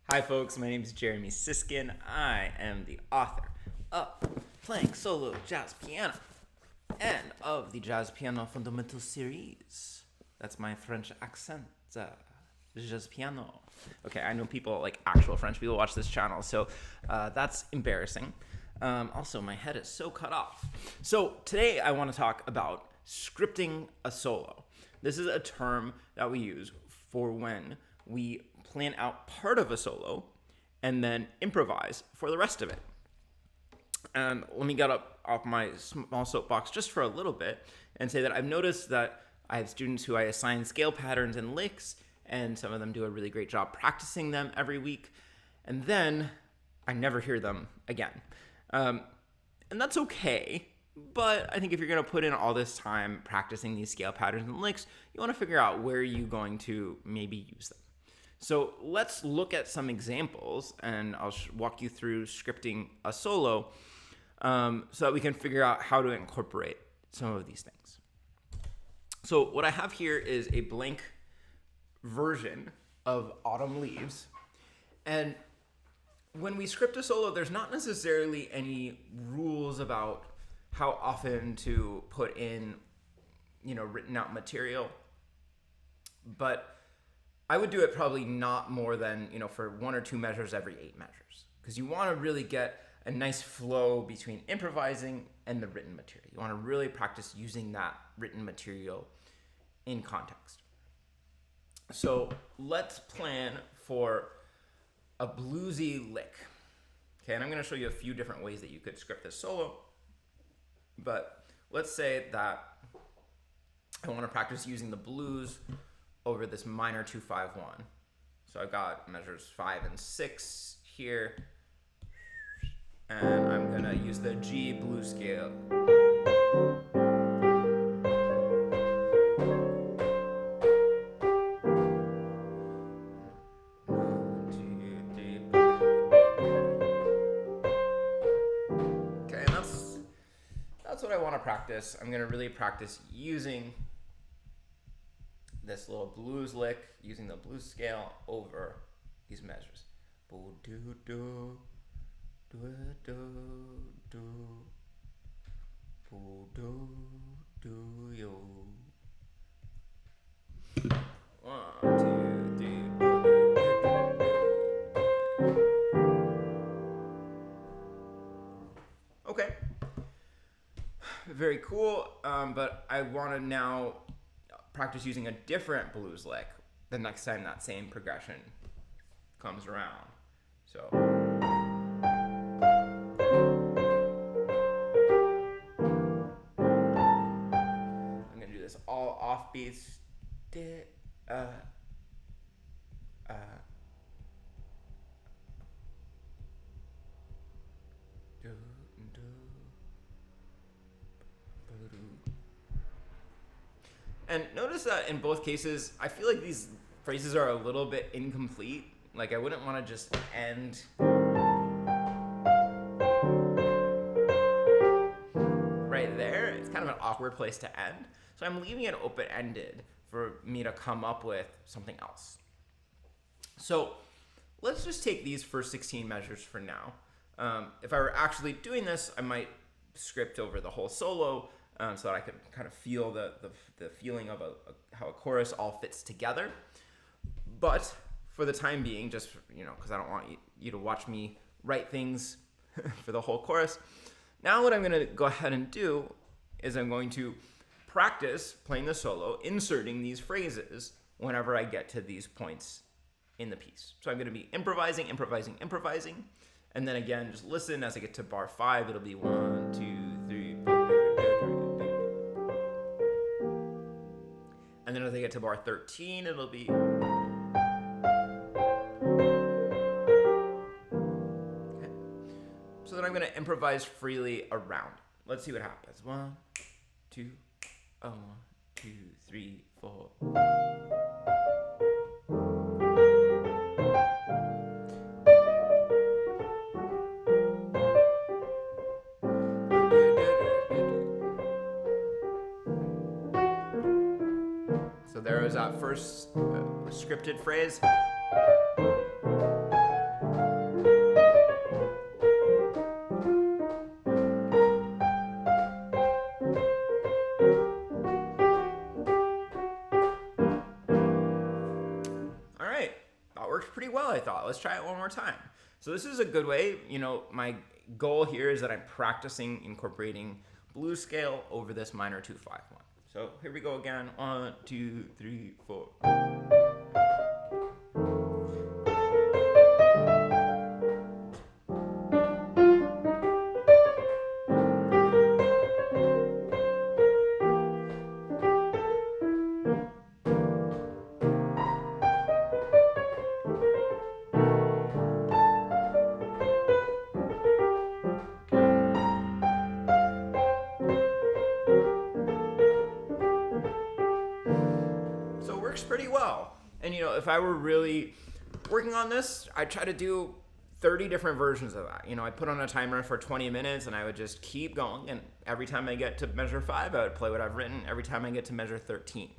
Hi folks, my name is Jeremy Siskind. I am the author of Playing Solo Jazz Piano and of the Jazz Piano Fundamental series. That's my French accent. Jazz Piano. Okay, I know people, like actual French people, watch this channel, so that's embarrassing. Also, my head is so cut off. So today I want to talk about scripting a solo. This is a term that we use for when we plan out part of a solo and then improvise for the rest of it. And let me get up off my small soapbox just for a little bit and say that I've noticed that I have students who I assign scale patterns and licks, and some of them do a really great job practicing them every week, and then I never hear them again. And that's okay, but I think if you're going to put in all this time practicing these scale patterns and licks, you want to figure out where you're going to maybe use them. So let's look at some examples, and I'll walk you through scripting a solo so that we can figure out how to incorporate some of these things. So what I have here is a blank version of Autumn Leaves. And when we script a solo, there's not necessarily any rules about how often to put in, written out material. But I would do it probably not more than, for 1 or 2 measures every 8 measures. Because you want to really get a nice flow between improvising and the written material. You want to really practice using that written material in context. So let's plan for a bluesy lick. Okay, and I'm going to show you a few different ways that you could script this solo. But let's say that I want to practice using the blues over this minor 2-5-1. So I've got measures 5 and 6 here, and I'm gonna use the G blues scale. 1, 2, 3. Okay, and that's what I want to practice. I'm gonna really practice using this little blues lick, using the blues scale over these measures. Bo do do do do do bo do do yo. 1, 2, 3. Okay. Very cool. But I want to now practice using a different blues lick the next time that same progression comes around. So I'm gonna do this all off beats. And notice that in both cases, I feel like these phrases are a little bit incomplete. Like I wouldn't want to just end right there. It's kind of an awkward place to end. So I'm leaving it open-ended for me to come up with something else. So let's just take these first 16 measures for now. If I were actually doing this, I might script over the whole solo, so that I could kind of feel the feeling of how a chorus all fits together. But for the time being, just because I don't want you to watch me write things for the whole chorus, now what I'm going to go ahead and do is I'm going to practice playing the solo, inserting these phrases whenever I get to these points in the piece. So I'm going to be improvising, and then again, just listen as I get to bar 5. It'll be 1, 2, 3, 4. And then as I get to bar 13, it'll be. Okay. So then I'm going to improvise freely around. Let's see what happens. 1, 2, 1, 2, 3, 4. So there was that first scripted phrase. That worked pretty well, I thought. Let's try it one more time. So this is a good way, my goal here is that I'm practicing incorporating blues scale over this minor 2-5-1. So here we go again. 1, 2, 3, 4. Pretty well. And if I were really working on this, I'd try to do 30 different versions of that. I put on a timer for 20 minutes and I would just keep going, and every time I get to measure 5, I would play what I've written. Every time I get to measure 13,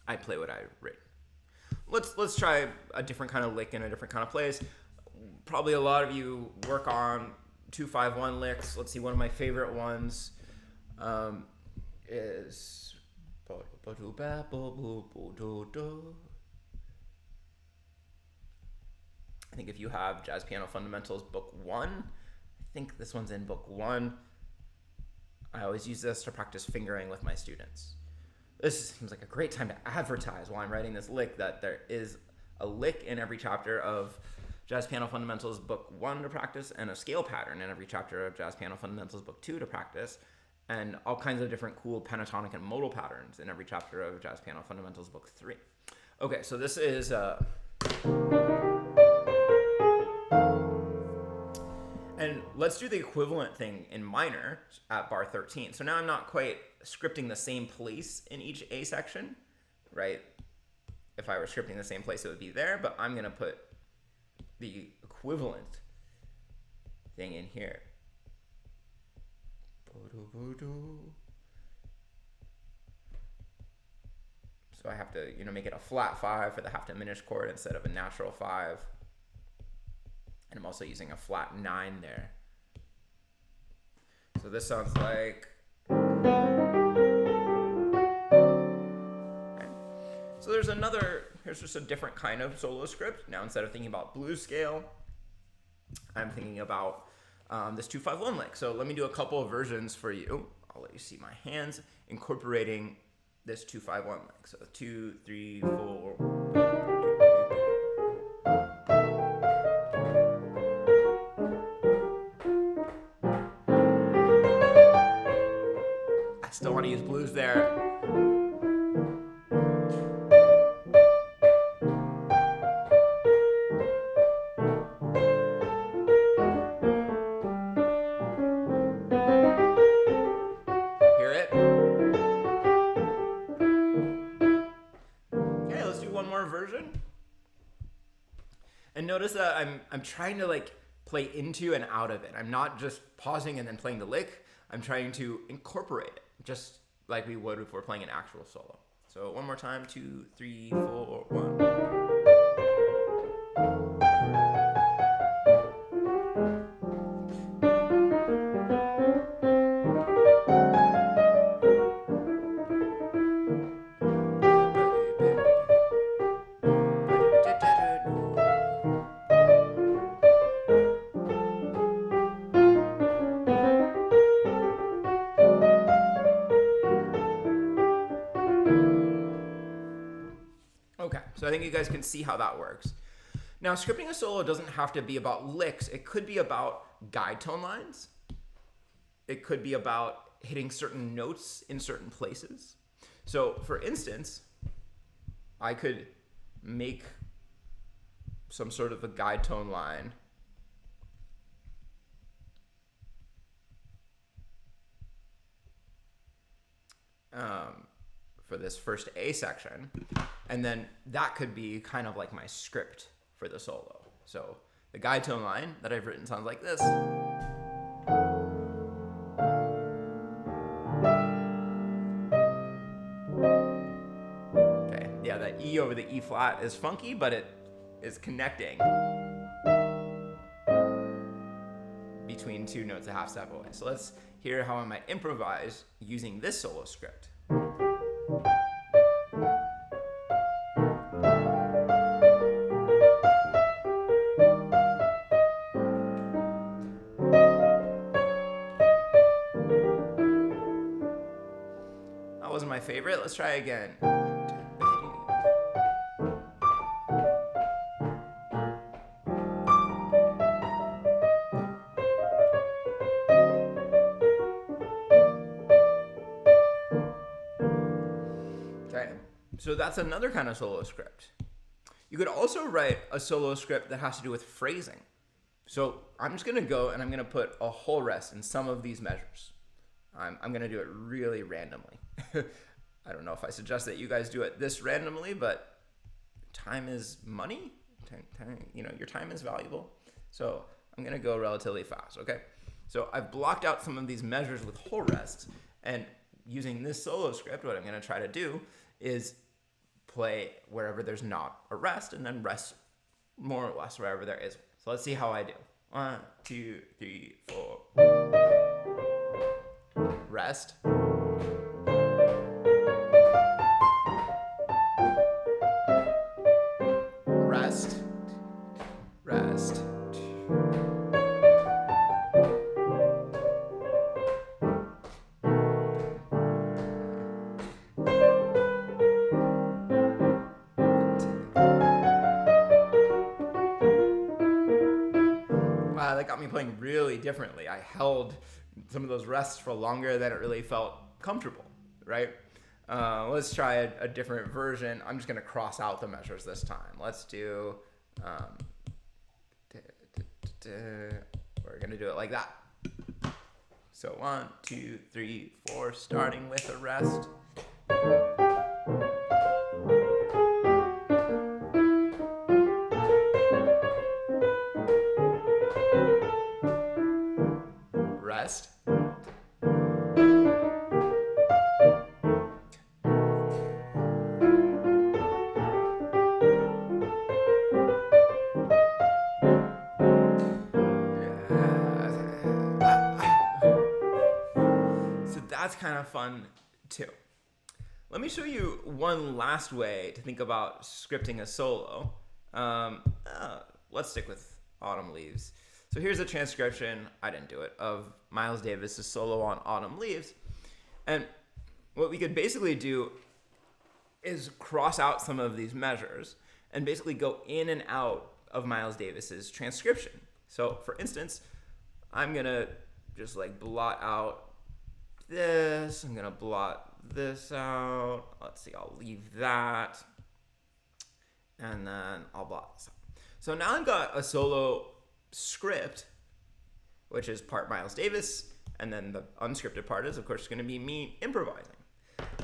I'd play what I've written. Let's try a different kind of lick in a different kind of place. Probably a lot of you work on 2-5-1 licks. Let's see, one of my favorite ones is I think if you have Jazz Piano Fundamentals Book 1, I think this one's in Book 1. I always use this to practice fingering with my students. This seems like a great time to advertise while I'm writing this lick that there is a lick in every chapter of Jazz Piano Fundamentals Book 1 to practice, and a scale pattern in every chapter of Jazz Piano Fundamentals Book 2 to practice, and all kinds of different cool pentatonic and modal patterns in every chapter of Jazz Piano Fundamentals Book 3. Okay, so this is... And let's do the equivalent thing in minor at bar 13. So now I'm not quite scripting the same place in each A section, right? If I were scripting the same place, it would be there, but I'm going to put the equivalent thing in here. So I have to, make it a flat 5 for the half diminished chord instead of a natural 5. And I'm also using a flat 9 there. So this sounds like... Okay. So here's just a different kind of solo script. Now instead of thinking about blues scale, I'm thinking about this 2-5-1 lick. So let me do a couple of versions for you. I'll let you see my hands incorporating this 2-5-1 lick. So 2, 3, 4. I still want to use blues there. And notice that I'm trying to play into and out of it. I'm not just pausing and then playing the lick. I'm trying to incorporate it, just like we would if we're playing an actual solo. So one more time, 2, 3, 4, 1. So I think you guys can see how that works. Now, scripting a solo doesn't have to be about licks. It could be about guide tone lines. It could be about hitting certain notes in certain places. So, for instance, I could make some sort of a guide tone line for this first A section, and then that could be kind of like my script for the solo. So the guide tone line that I've written sounds like this. Okay, yeah, that E over the E flat is funky, but it is connecting between two notes a half step away. So let's hear how I might improvise using this solo script. let's try again. Okay, so that's another kind of solo script. You could also write a solo script that has to do with phrasing. So I'm just going to go and I'm going to put a whole rest in some of these measures. I'm going to do it really randomly. I don't know if I suggest that you guys do it this randomly, but time is money. Your time is valuable. So I'm going to go relatively fast, okay? So I've blocked out some of these measures with whole rests, and using this solo script, what I'm going to try to do is play wherever there's not a rest, and then rest more or less wherever there is. So let's see how I do. 1, 2, 3, 4. Rest. Rest. Rest. Wow, that got me playing really differently. I held some of those rests for longer than it really felt comfortable, right? Let's try a different version. I'm just going to cross out the measures this time. Let's do, we're going to do it like that. So 1, 2, 3, 4, starting with a rest. Rest. So that's kind of fun too. Let me show you one last way to think about scripting a solo. Let's stick with Autumn Leaves. So here's a transcription, I didn't do it, of Miles Davis's solo on Autumn Leaves. And what we could basically do is cross out some of these measures and basically go in and out of Miles Davis's transcription. So for instance, I'm gonna just like blot out this, I'm gonna blot this out. Let's see, I'll leave that. And then I'll blot this out. So now I've got a solo script, which is part Miles Davis, and then the unscripted part is, of course, going to be me improvising.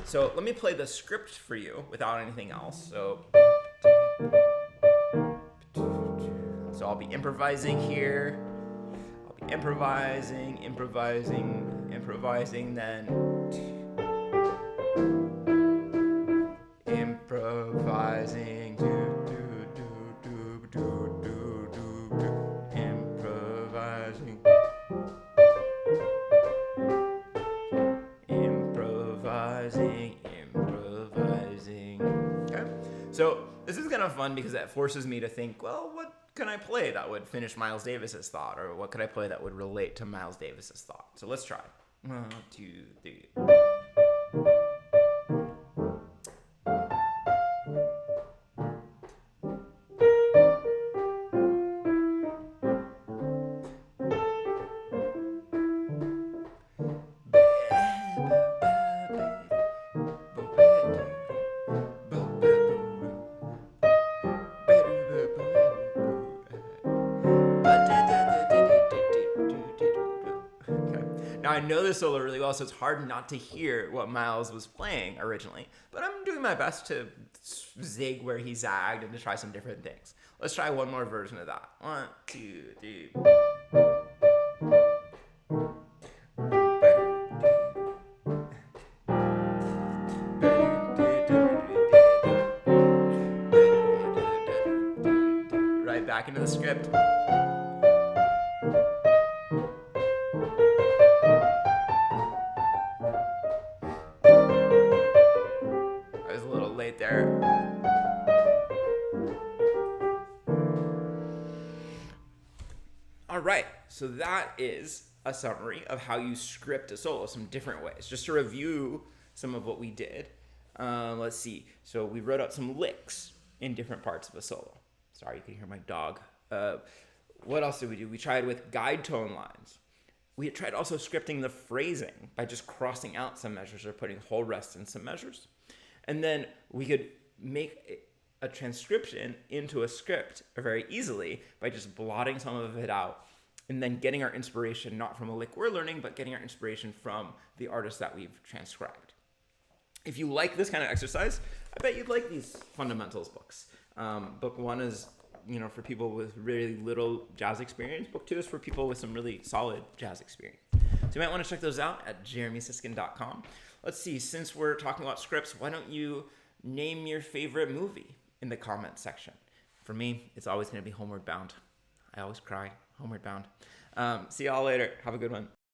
So let me play the script for you without anything else. So I'll be improvising here. I'll be improvising, then improvising, improvising. Okay. So this is kind of fun because that forces me to think, well, what can I play that would finish Miles Davis's thought? Or what could I play that would relate to Miles Davis's thought? So let's try. 1, 2, 3. Now I know this solo really well, so it's hard not to hear what Miles was playing originally, but I'm doing my best to zig where he zagged and to try some different things. Let's try one more version of that. 1, 2, 3. Right back into the script. There. All right, so that is a summary of how you script a solo, some different ways. Just to review some of what we did, Let's see. So we wrote out some licks in different parts of a solo. Sorry, you can hear my dog. What else did we do? We tried with guide tone lines. We tried also scripting the phrasing by just crossing out some measures or putting whole rest in some measures. And then we could make a transcription into a script very easily by just blotting some of it out and then getting our inspiration not from a lick we're learning, but getting our inspiration from the artist that we've transcribed. If you like this kind of exercise, I bet you'd like these fundamentals books. Book 1 is, for people with really little jazz experience. Book 2 is for people with some really solid jazz experience. So you might want to check those out at jeremysiskind.com. Let's see, since we're talking about scripts, why don't you name your favorite movie in the comments section? For me, it's always going to be Homeward Bound. I always cry, Homeward Bound. See y'all later. Have a good one.